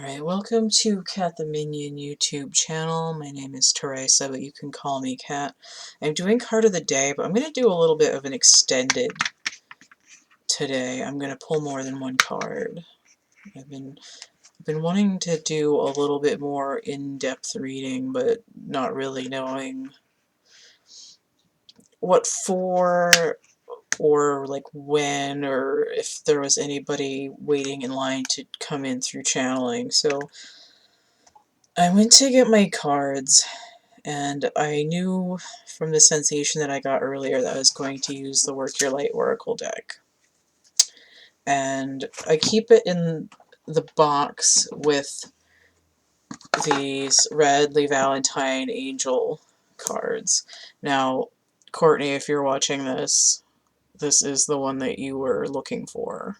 Alright, welcome to CATtheMinion YouTube channel. My name is Teresa, but you can call me Cat. I'm doing card of the day, but I'm going to do a little bit of an extended today. I'm going to pull more than one card. I've been wanting to do a little bit more in-depth reading, but not really knowing what for, or like when, or if there was anybody waiting in line to come in through channeling. So I went to get my cards, and I knew from the sensation that I got earlier that I was going to use the Work Your Light Oracle deck. And I keep it in the box with these red Valentine Angel cards. Now, Courtney, if you're watching this, this is the one that you were looking for.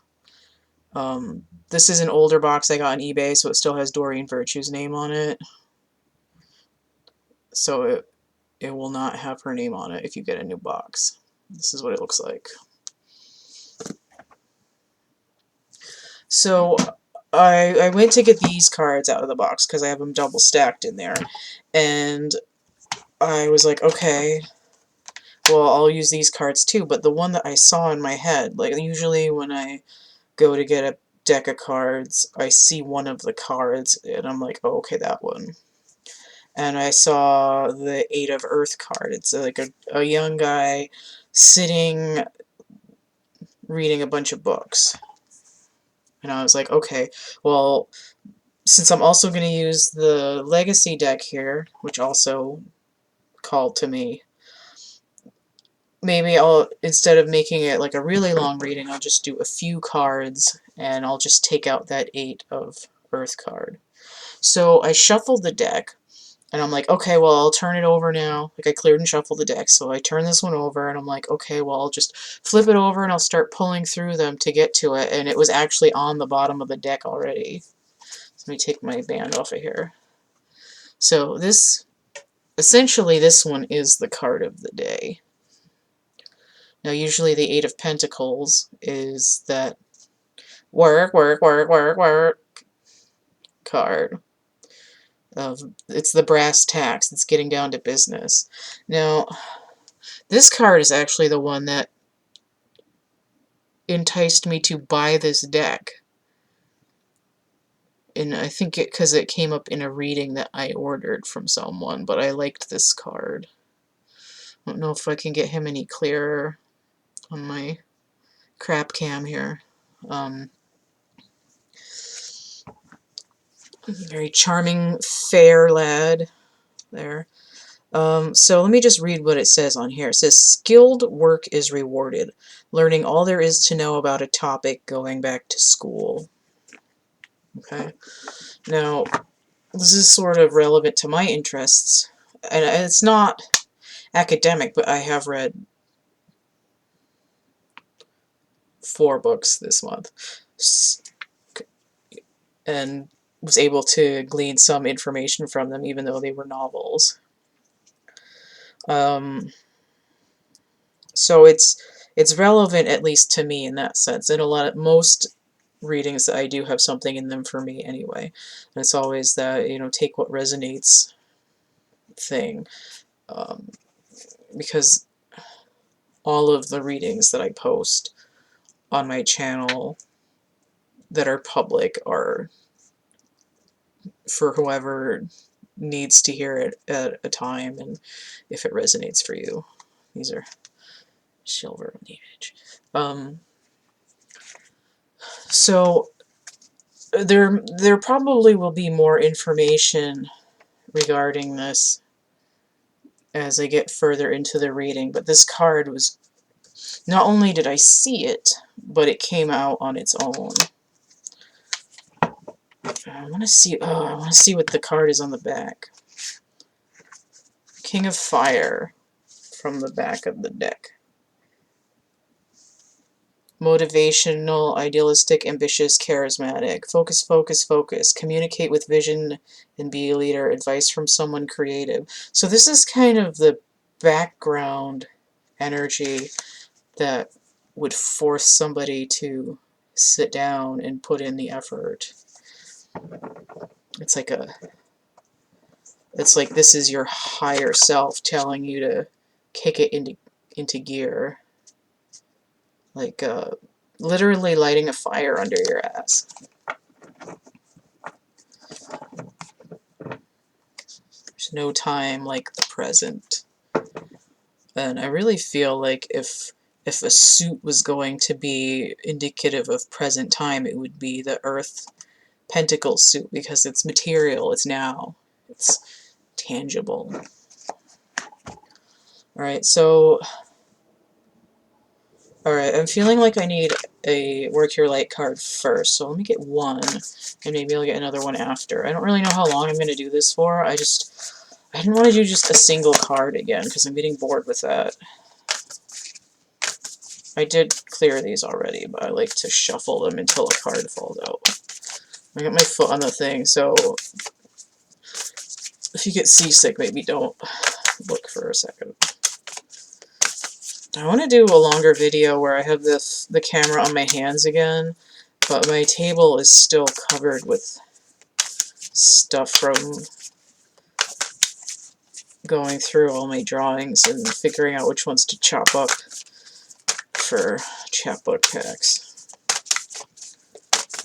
This is an older box I got on eBay, so it still has Doreen Virtue's name on it. So it will not have her name on it if you get a new box. This is what it looks like. So I went to get these cards out of the box because I have them double stacked in there. And I was like, okay, well, I'll use these cards too. But the one that I saw in my head, like usually when I go to get a deck of cards, I see one of the cards and I'm like, oh, okay, that one. And I saw the Eight of Earth card. It's like a young guy sitting reading a bunch of books. And I was like, okay, well, since I'm also going to use the Legacy deck here, which also called to me, maybe I'll, instead of making it like a really long reading, I'll just do a few cards, and I'll just take out that Eight of Earth card. So I shuffled the deck, and I'm like, okay, well, I'll turn it over now. Like, I cleared and shuffled the deck, so I turn this one over, and I'm like, okay, well, I'll just flip it over, and I'll start pulling through them to get to it, and it was actually on the bottom of the deck already. So let me take my band off of here. So this, essentially, this one is the card of the day. Now, usually the Eight of Pentacles is that work, work, work, work, work card. It's the brass tacks. It's getting down to business. Now, this card is actually the one that enticed me to buy this deck. And I think because it came up in a reading that I ordered from someone, but I liked this card. I don't know if I can get him any clearer on my crap cam here. Very charming, fair lad there. So let me just read what it says on here. It says, skilled work is rewarded. Learning all there is to know about a topic, going back to school. Okay. Now, this is sort of relevant to my interests. And it's not academic, but I have read 4 books this month. And was able to glean some information from them, even though they were novels. So it's relevant, at least to me, in that sense. And most readings that I do have something in them for me anyway. And it's always that, you know, take what resonates thing. Because all of the readings that I post on my channel that are public are for whoever needs to hear it at a time, and if it resonates for you. These are silver on the edge. So there probably will be more information regarding this as I get further into the reading, but this card was, not only did I see it, but it came out on its own. I want to see what the card is on the back. King of Fire from the back of the deck. Motivational, idealistic, ambitious, charismatic. Focus, focus, focus. Communicate with vision and be a leader. Advice from someone creative. So this is kind of the background energy that would force somebody to sit down and put in the effort. It's like this is your higher self telling you to kick it into gear. Like, literally lighting a fire under your ass. There's no time like the present. And I really feel like if a suit was going to be indicative of present time, it would be the Earth Pentacle suit, because it's material, it's now, it's tangible. Alright, so... Alright, I'm feeling like I need a Work Your Light card first, so let me get one, and maybe I'll get another one after. I don't really know how long I'm going to do this for, I didn't want to do just a single card again, because I'm getting bored with that. I did clear these already, but I like to shuffle them until a card falls out. I got my foot on the thing, so if you get seasick, maybe don't look for a second. I want to do a longer video where I have the camera on my hands again, but my table is still covered with stuff from going through all my drawings and figuring out which ones to chop up for chapbook packs.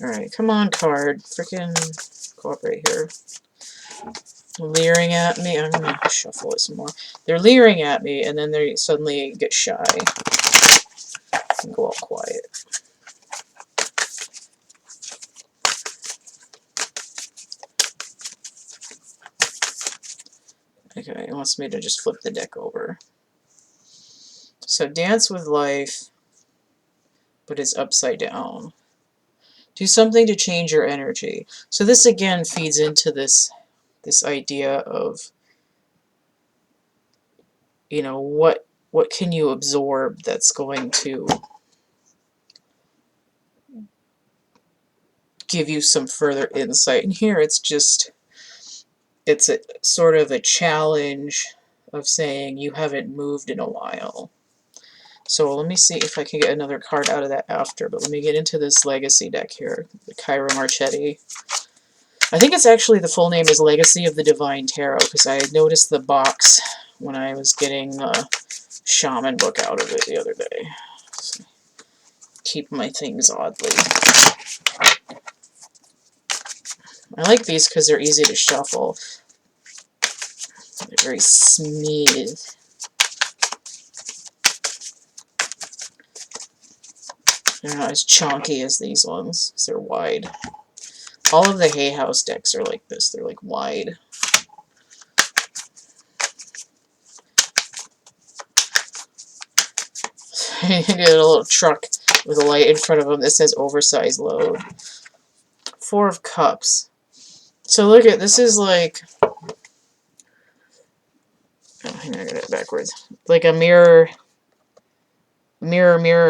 Alright, come on, card. Frickin' cooperate here. Leering at me. I'm gonna shuffle it some more. They're leering at me, and then they suddenly get shy and go all quiet. Okay, it wants me to just flip the deck over. So dance with life, but it's upside down. Do something to change your energy. So this again feeds into this idea of, you know, what can you absorb that's going to give you some further insight. And here it's a sort of a challenge of saying you haven't moved in a while. So let me see if I can get another card out of that after, but let me get into this Legacy deck here, the Ciro Marchetti. I think it's actually, the full name is Legacy of the Divine Tarot, because I noticed the box when I was getting the Shaman book out of it the other day. So keep my things oddly. I like these because they're easy to shuffle. They're very smooth. They're not as chonky as these ones, because they're wide. All of the Hay House decks are like this. They're like wide. You get a little truck with a light in front of them that says oversized load. Four of Cups. So look at, this is like, oh, hang on, I got it backwards. Like a mirror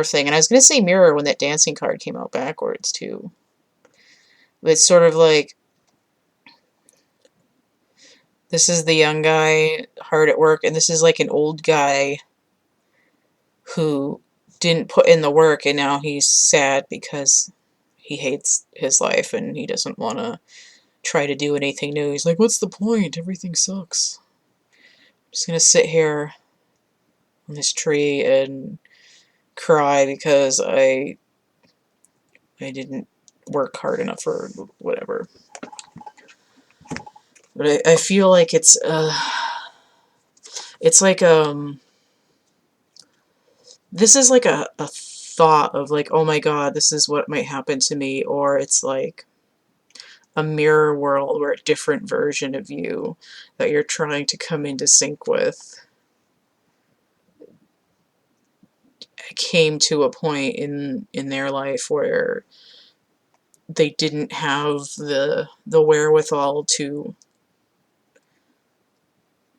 thing. And I was going to say mirror when that dancing card came out backwards too. But it's sort of like, this is the young guy, hard at work, and this is like an old guy who didn't put in the work, and now he's sad because he hates his life and he doesn't want to try to do anything new. He's like, what's the point? Everything sucks. I'm just going to sit here on this tree and cry because I didn't work hard enough or whatever. But I feel like it's like, this is like a thought of like, oh my god, this is what might happen to me, or it's like a mirror world where a different version of you that you're trying to come into sync with came to a point in their life where they didn't have the wherewithal to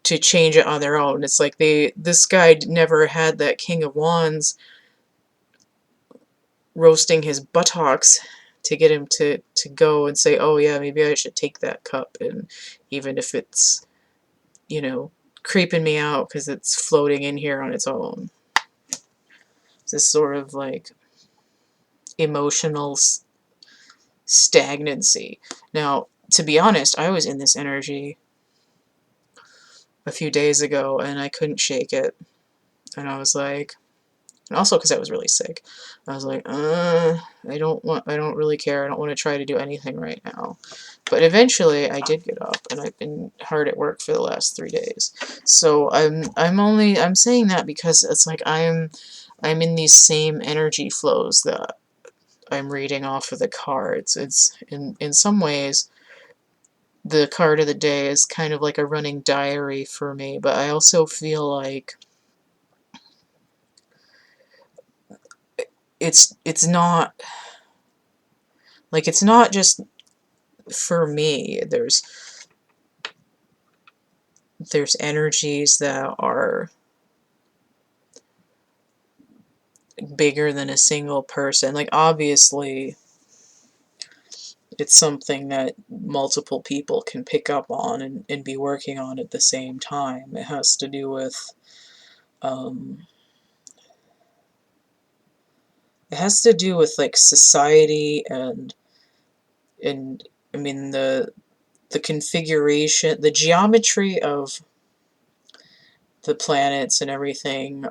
change it on their own. It's like this guy never had that King of Wands roasting his buttocks to get him to go and say, oh yeah, maybe I should take that cup, and even if it's, you know, creeping me out because it's floating in here on its own. It's this sort of like emotional stagnancy. Now, to be honest, I was in this energy a few days ago and I couldn't shake it. And I was like, and also because I was really sick, I was like, I don't really care. I don't want to try to do anything right now. But eventually I did get up, and I've been hard at work for the last 3 days. So I'm saying that because it's like I'm in these same energy flows that I'm reading off of the cards. It's in some ways the card of the day is kind of like a running diary for me, but I also feel like it's not like it's not just for me. There's energies that are bigger than a single person. Like, obviously it's something that multiple people can pick up on and be working on at the same time. It has to do with like society and I mean the configuration, the geometry of the planets and everything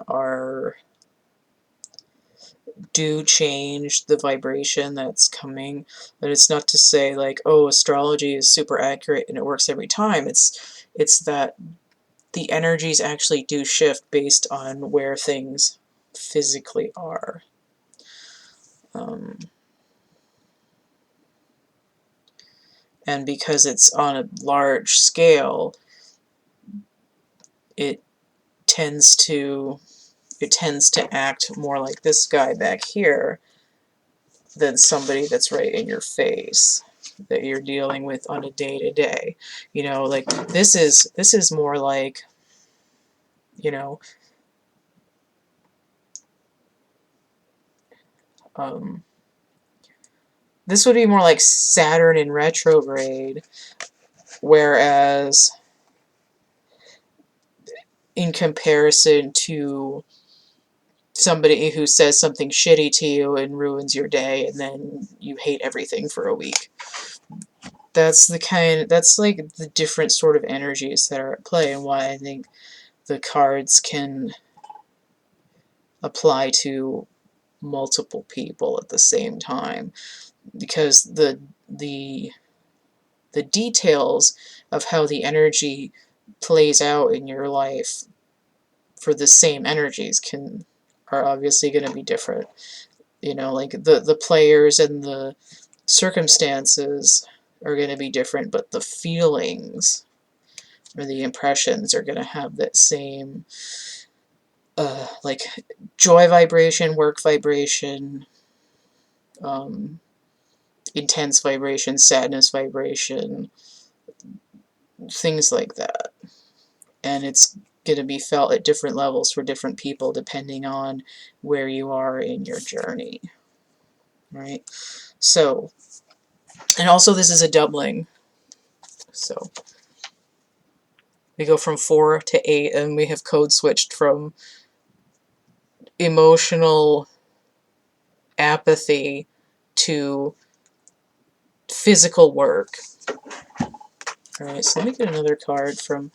do change the vibration that's coming. But it's not to say like, oh, astrology is super accurate and it works every time. It's that the energies actually do shift based on where things physically are. And because it's on a large scale, it tends to act more like this guy back here than somebody that's right in your face that you're dealing with on a day-to-day. You know, like this is more like, you know, this would be more like Saturn in retrograde, whereas in comparison to somebody who says something shitty to you and ruins your day and then you hate everything for a week. That's like the different sort of energies that are at play, and why I think the cards can apply to multiple people at the same time, because the details of how the energy plays out in your life for the same energies are obviously going to be different. You know, like the players and the circumstances are going to be different, but the feelings or the impressions are going to have that same like joy vibration, work vibration, intense vibration, sadness vibration, things like that. And it's going to be felt at different levels for different people depending on where you are in your journey, right? So, and also this is a doubling, so we go from 4 to 8, and we have code switched from emotional apathy to physical work. Alright, so let me get another card from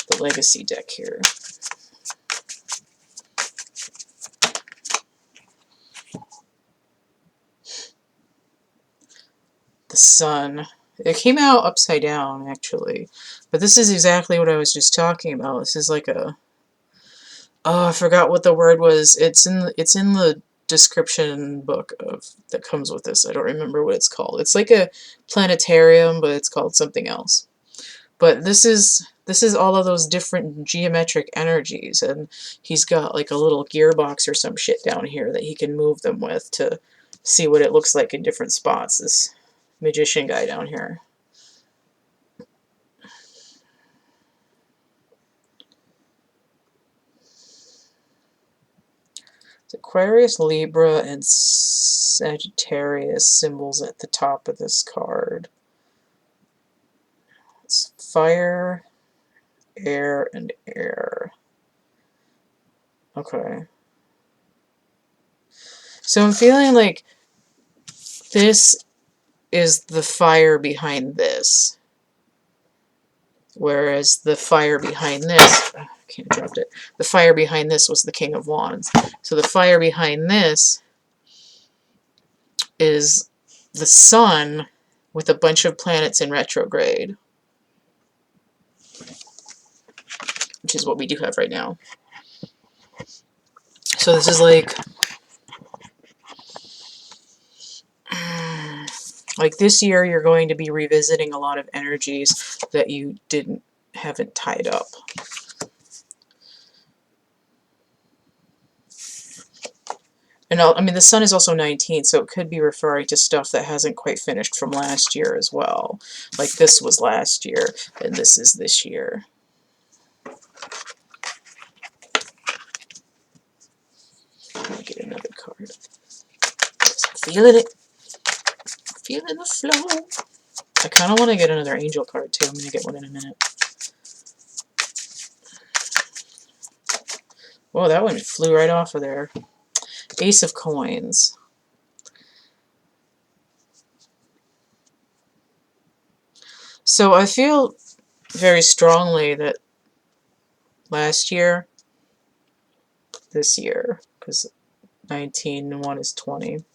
the Legacy deck here. The Sun. It came out upside down, actually. But this is exactly what I was just talking about. This is like a... Oh, I forgot what the word was. It's in the description book that comes with this. I don't remember what it's called. It's like a planetarium, but it's called something else. But this is all of those different geometric energies, and he's got like a little gearbox or some shit down here that he can move them with to see what it looks like in different spots. This magician guy down here. It's Aquarius, Libra, and Sagittarius symbols at the top of this card. It's fire, air, and air. Okay. So I'm feeling like this is the fire behind this. Whereas the fire behind this, I can't drop it. The fire behind this was the King of Wands. So the fire behind this is the sun with a bunch of planets in retrograde, which is what we do have right now. So this is like this year you're going to be revisiting a lot of energies that you haven't tied up. And I mean, the sun is also 19, so it could be referring to stuff that hasn't quite finished from last year as well. Like this was last year, and this is this year. Let me get another card. I'm feeling it. Feeling the flow. I kind of want to get another angel card too. I'm going to get one in a minute. Whoa, that one flew right off of there. Ace of Coins. So I feel very strongly that last year, this year, because 19 and 1 is 20,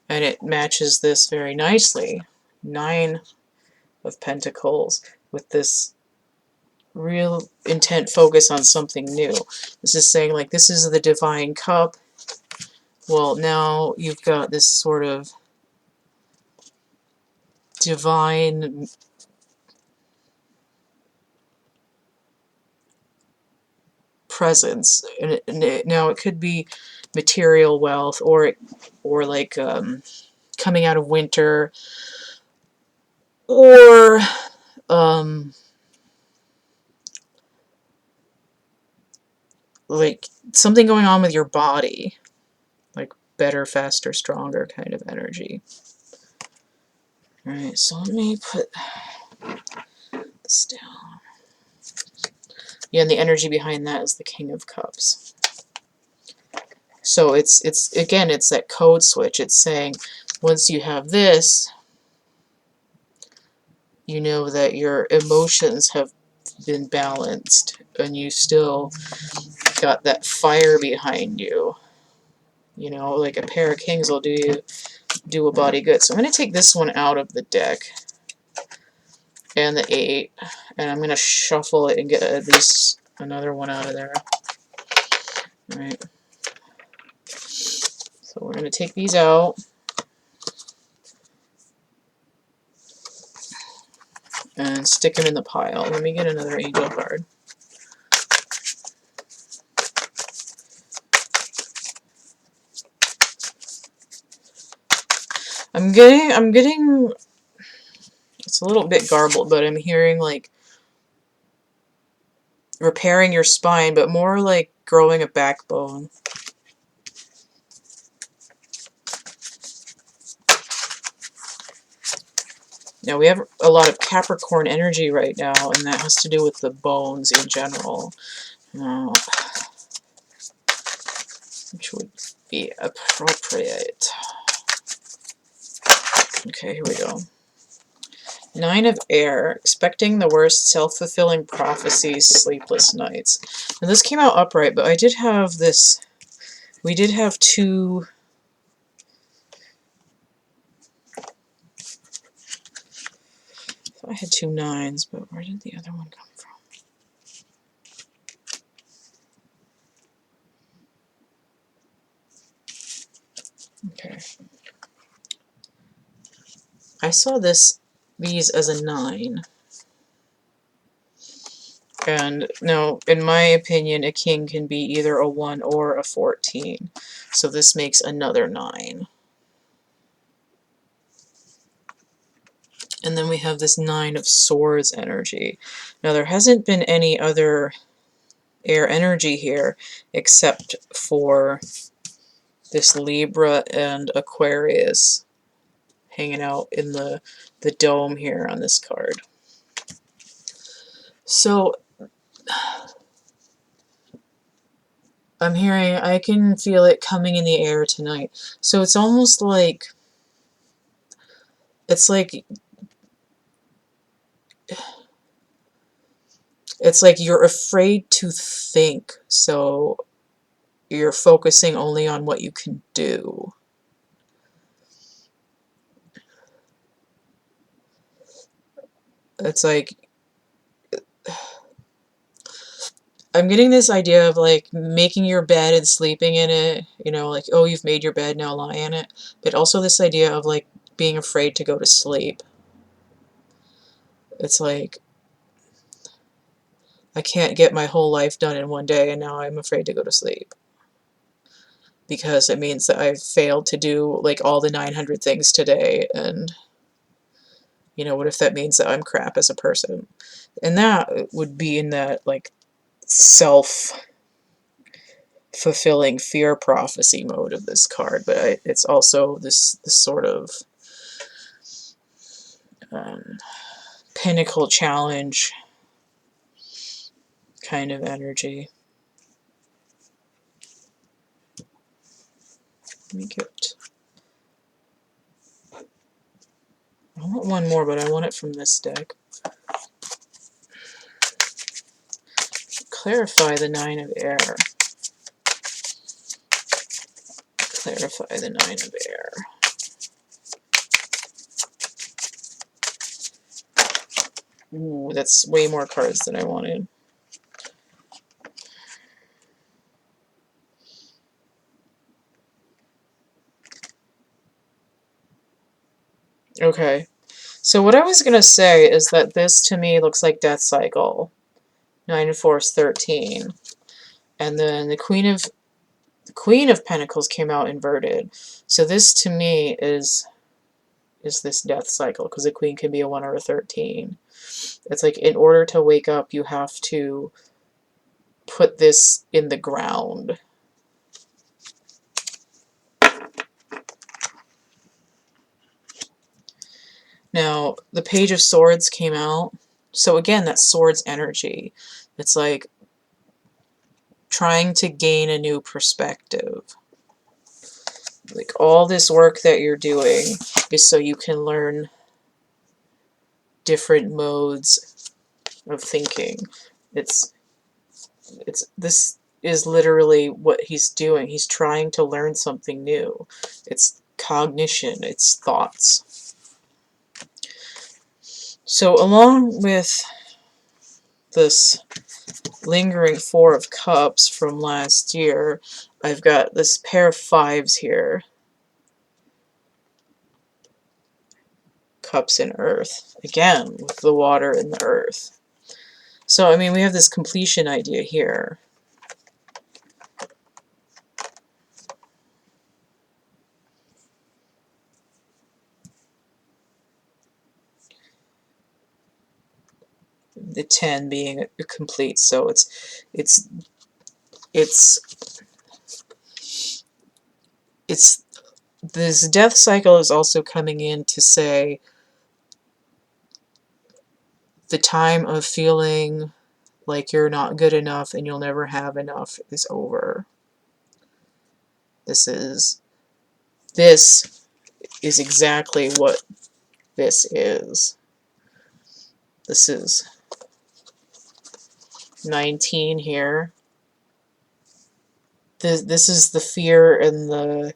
and it matches this very nicely. 9 of Pentacles with this real intent focus on something new. This is saying, like, this is the divine cup. Well, now you've got this sort of divine presence, and now it could be material wealth, or like coming out of winter, or like something going on with your body, like better, faster, stronger kind of energy. All right, so let me put this down. Yeah, and the energy behind that is the King of Cups. So it's again, it's that code switch. It's saying once you have this, you know that your emotions have been balanced, and you still got that fire behind you. You know, like a pair of kings will do a body good. So I'm going to take this one out of the deck, and the 8, and I'm going to shuffle it and get at least another one out of there. All right. So we're going to take these out. And stick them in the pile. Let me get another angel card. I'm getting, it's a little bit garbled, but I'm hearing like repairing your spine, but more like growing a backbone. Now we have a lot of Capricorn energy right now, and that has to do with the bones in general. Which would be appropriate. Okay, here we go. 9 of Air, expecting the worst, self-fulfilling prophecies, sleepless nights. Now this came out upright, but I did have this, we did have 2... I had 2 9s, but where did the other one come from? Okay. I saw these as a 9. And now, in my opinion, a king can be either a 1 or a 14. So this makes another 9. And then we have this 9 of Swords energy. Now there hasn't been any other air energy here except for this Libra and Aquarius hanging out in the dome here on this card. So I'm hearing, I can feel it coming in the air tonight. So it's almost like it's like you're afraid to think, so you're focusing only on what you can do. It's like, I'm getting this idea of like making your bed and sleeping in it, you know, like, oh, you've made your bed, now lie in it. But also this idea of like being afraid to go to sleep. It's like, I can't get my whole life done in one day, and now I'm afraid to go to sleep. Because it means that I've failed to do like all the 900 things today, and, you know, what if that means that I'm crap as a person? And that would be in that like self-fulfilling fear prophecy mode of this card, but it's also this sort of pinnacle challenge kind of energy. Let me get... I want one more, but I want it from this deck. Clarify the Nine of Air. Clarify the Nine of Air. Ooh, that's way more cards than I wanted. Okay. So what I was going to say is that this to me looks like Death Cycle. 9 and 4 is 13. And then the Queen of Pentacles came out inverted. So this to me is this Death Cycle, because the Queen can be a 1 or a 13. It's like, in order to wake up, you have to put this in the ground. Now, the Page of Swords came out. So again, that's swords energy. It's like trying to gain a new perspective. Like, all this work that you're doing is so you can learn different modes of thinking. This is literally what he's doing. He's trying to learn something new. It's cognition, it's thoughts. So along with this lingering Four of Cups from last year, I've got this pair of fives here. Cups and Earth. Again, with the water and the earth. So, I mean, we have this completion idea here. The 10 being a complete, so it's this death cycle is also coming in to say the time of feeling like you're not good enough and you'll never have enough is over. This is exactly what this is. This is 19 here. This is the fear and the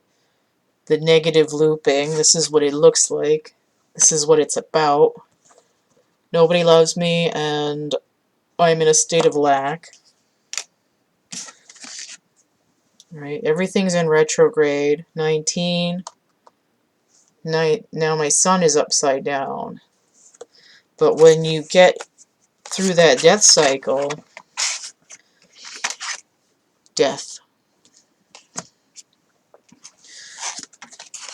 negative looping. This is what it looks like. This is what it's about. Nobody loves me, and I'm in a state of lack. Right? Everything's in retrograde. 19. Now my sun is upside down. But when you get through that death cycle, death.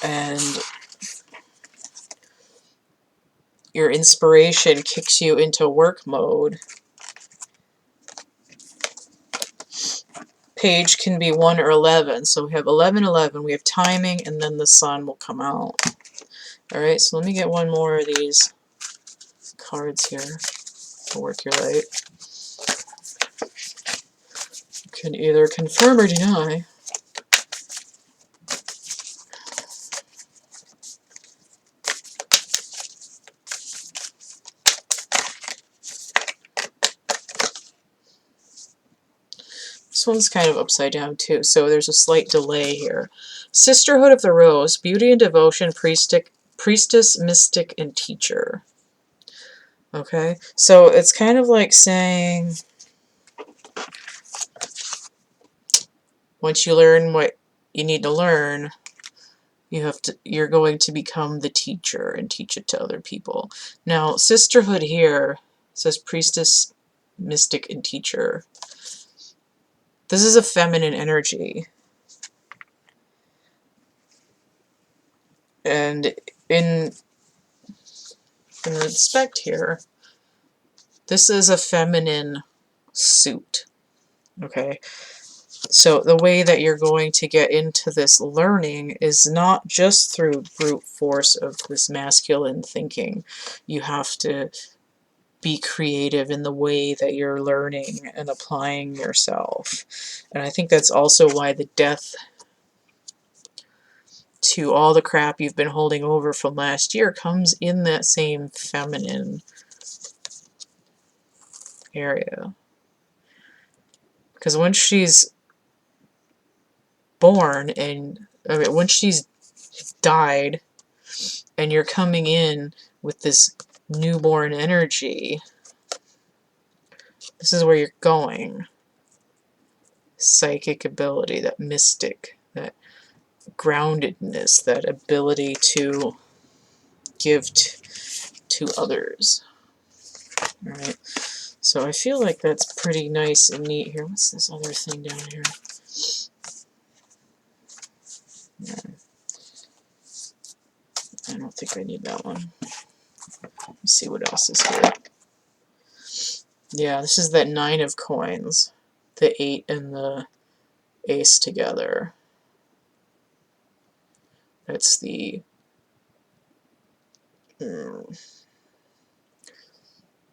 And your inspiration kicks you into work mode. Page can be 1 or 11. So we have 11, 11. We have timing, and then the sun will come out. Alright, so let me get one more of these cards here. Work your light. You can either confirm or deny. This one's kind of upside down too, so there's a slight delay here. Sisterhood of the Rose, beauty and devotion, priestess, mystic, and teacher. Okay, so it's kind of like saying, once you learn what you need to learn, you're going to become the teacher and teach it to other people. Now, sisterhood here says priestess, mystic, and teacher. This is a feminine energy. And in respect here, this is a feminine suit. Okay? So the way that you're going to get into this learning is not just through brute force of this masculine thinking. You have to be creative in the way that you're learning and applying yourself. And I think that's also why the death to all the crap you've been holding over from last year comes in that same feminine area. Because once she's born, and once she's died, and you're coming in with this newborn energy, this is where you're going. Psychic ability, that mystic, that groundedness, that ability to give to others. Alright, so I feel like that's pretty nice and neat here. What's this other thing down here? I don't think I need that one. Let me see what else is here. Yeah, this is that 9 of coins. The 8 and the ace together. That's the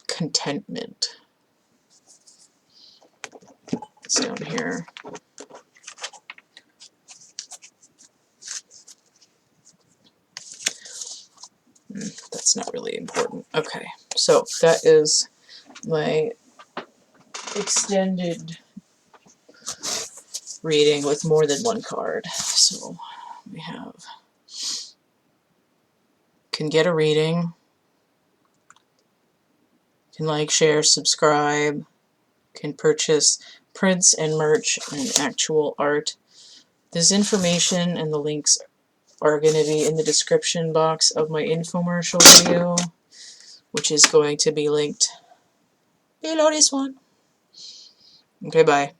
contentment. It's down here. That's not really important. Okay, so that is my extended reading with more than one card. So we have, can get a reading, can like, share, subscribe, can purchase prints and merch and actual art. This information and the links are going to be in the description box of my infomercial video, which is going to be linked below this one. Okay, bye.